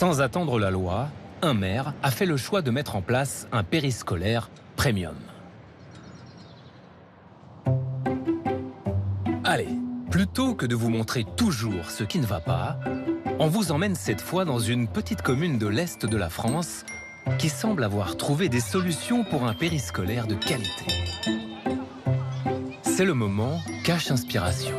Sans attendre la loi, un maire a fait le choix de mettre en place un périscolaire premium. Allez, plutôt que de vous montrer toujours ce qui ne va pas, on vous emmène cette fois dans une petite commune de l'Est de la France qui semble avoir trouvé des solutions pour un périscolaire de qualité. C'est le moment Cache Inspiration.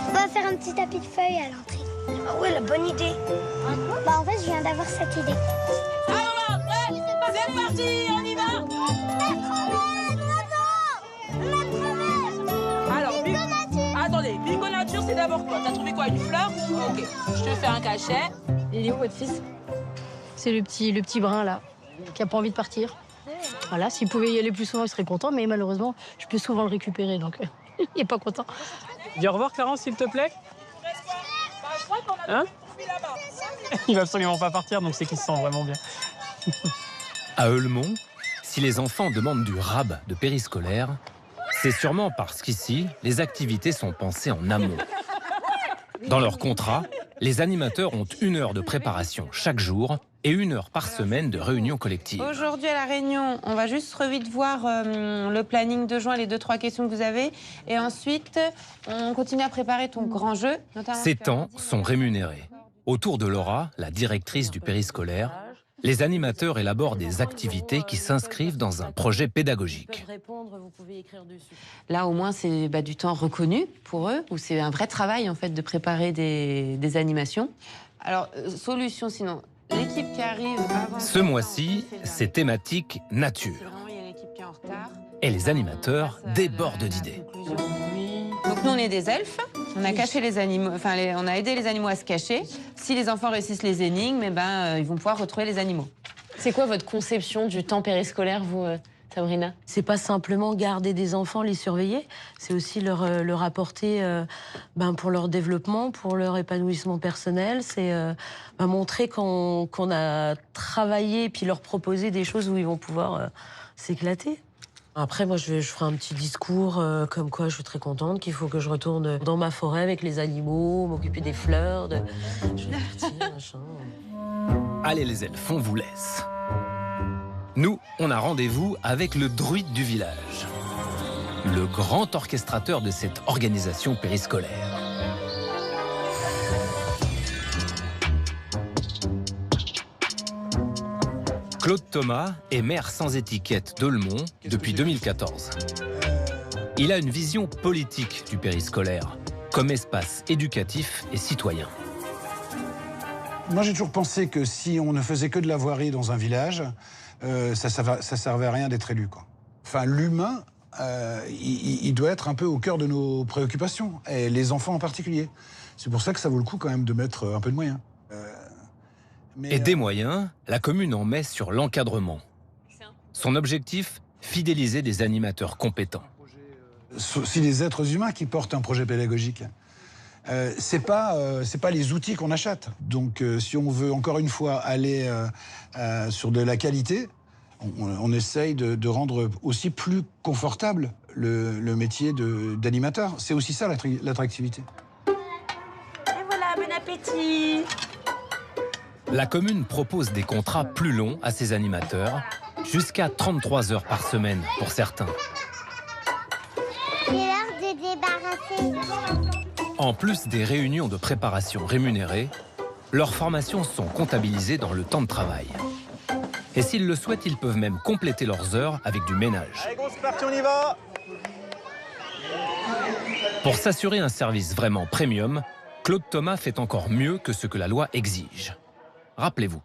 On va faire un petit tapis de feuilles à l'entrée. Ah ouais, la bonne idée. Bah en fait, je viens d'avoir cette idée. C'est parti, on y va. Alors, attendez, Bingo Nature, c'est d'abord quoi? T'as trouvé quoi, une fleur? Ok, je te fais un cachet. Il est où votre fils? C'est le petit brun là, qui a pas envie de partir. Voilà, s'il pouvait y aller plus souvent, il serait content, mais malheureusement, je peux souvent le récupérer, donc il est pas content. Dis au revoir, Clarence, s'il te plaît. Hein? Il va absolument pas partir, donc c'est qu'il se sent vraiment bien. À Eulmont, si les enfants demandent du rab de périscolaire, c'est sûrement parce qu'ici, les activités sont pensées en amont. Dans leur contrat, les animateurs ont 1 heure de préparation chaque jour et 1 heure par semaine de réunion collective. Aujourd'hui à La Réunion, on va juste vite voir le planning de juin, les 2-3 questions que vous avez. Et ensuite, on continue à préparer ton grand jeu. Ces temps sont rémunérés. Autour de Laura, la directrice du périscolaire, les animateurs élaborent des activités qui s'inscrivent dans un projet pédagogique. Là, au moins, c'est du temps reconnu pour eux, où c'est un vrai travail, en fait, de préparer des animations. Alors, solution, sinon, l'équipe qui arrive avant... Ce mois-ci, c'est thématique nature. Et les animateurs débordent d'idées. Donc nous, on est des elfes. On a caché les animaux, on a aidé les animaux à se cacher. Si les enfants réussissent les énigmes, ils vont pouvoir retrouver les animaux. C'est quoi votre conception du temps périscolaire, vous, Sabrina? C'est pas simplement garder des enfants, les surveiller, c'est aussi leur apporter pour leur développement, pour leur épanouissement personnel, c'est montrer qu'on a travaillé, puis leur proposer des choses où ils vont pouvoir s'éclater. Après, moi, je ferai un petit discours comme quoi je suis très contente, qu'il faut que je retourne dans ma forêt avec les animaux, m'occuper des fleurs, je vais partir, machin. Allez les elfes, on vous laisse. Nous, on a rendez-vous avec le druide du village, le grand orchestrateur de cette organisation périscolaire. Claude Thomas est maire sans étiquette d'Eulmont depuis 2014. Il a une vision politique du périscolaire, comme espace éducatif et citoyen. Moi, j'ai toujours pensé que si on ne faisait que de la voirie dans un village, ça servait à rien d'être élu, quoi. Enfin, l'humain, il doit être un peu au cœur de nos préoccupations, et les enfants en particulier. C'est pour ça que ça vaut le coup quand même de mettre un peu de moyens. Et des moyens, la commune en met sur l'encadrement. Son objectif, fidéliser des animateurs compétents. C'est les êtres humains qui portent un projet pédagogique. C'est pas les outils qu'on achète. Donc si on veut encore une fois aller sur de la qualité, on essaye de rendre aussi plus confortable le métier d'animateur. C'est aussi ça l'attractivité. Et voilà, bon appétit. La commune propose des contrats plus longs à ses animateurs, jusqu'à 33 heures par semaine pour certains. C'est l'heure de débarrasser. En plus des réunions de préparation rémunérées, leurs formations sont comptabilisées dans le temps de travail. Et s'ils le souhaitent, ils peuvent même compléter leurs heures avec du ménage. Allez, grosse partie, on y va! Pour s'assurer un service vraiment premium, Claude Thomas fait encore mieux que ce que la loi exige. Rappelez-vous,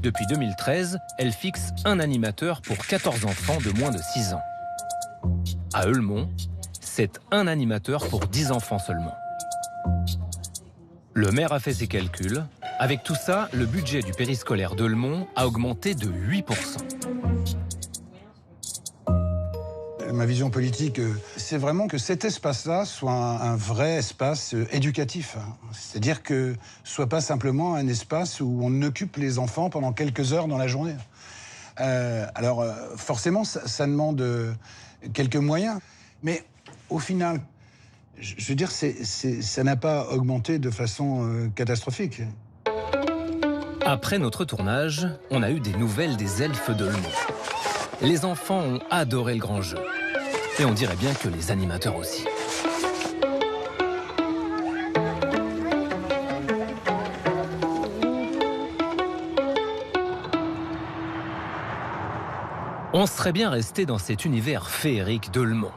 depuis 2013, elle fixe un animateur pour 14 enfants de moins de 6 ans. À Eulmont, c'est un animateur pour 10 enfants seulement. Le maire a fait ses calculs. Avec tout ça, le budget du périscolaire d'Eulmont a augmenté de 8%. Ma vision politique, c'est vraiment que cet espace-là soit un vrai espace éducatif. C'est-à-dire que ce soit pas simplement un espace où on occupe les enfants pendant quelques heures dans la journée. Alors, forcément, ça demande quelques moyens. Mais au final, je veux dire, ça n'a pas augmenté de façon catastrophique. Après notre tournage, on a eu des nouvelles des elfes de L'Mont. Les enfants ont adoré le grand jeu. Et on dirait bien que les animateurs aussi. On serait bien resté dans cet univers féerique de L'Mont.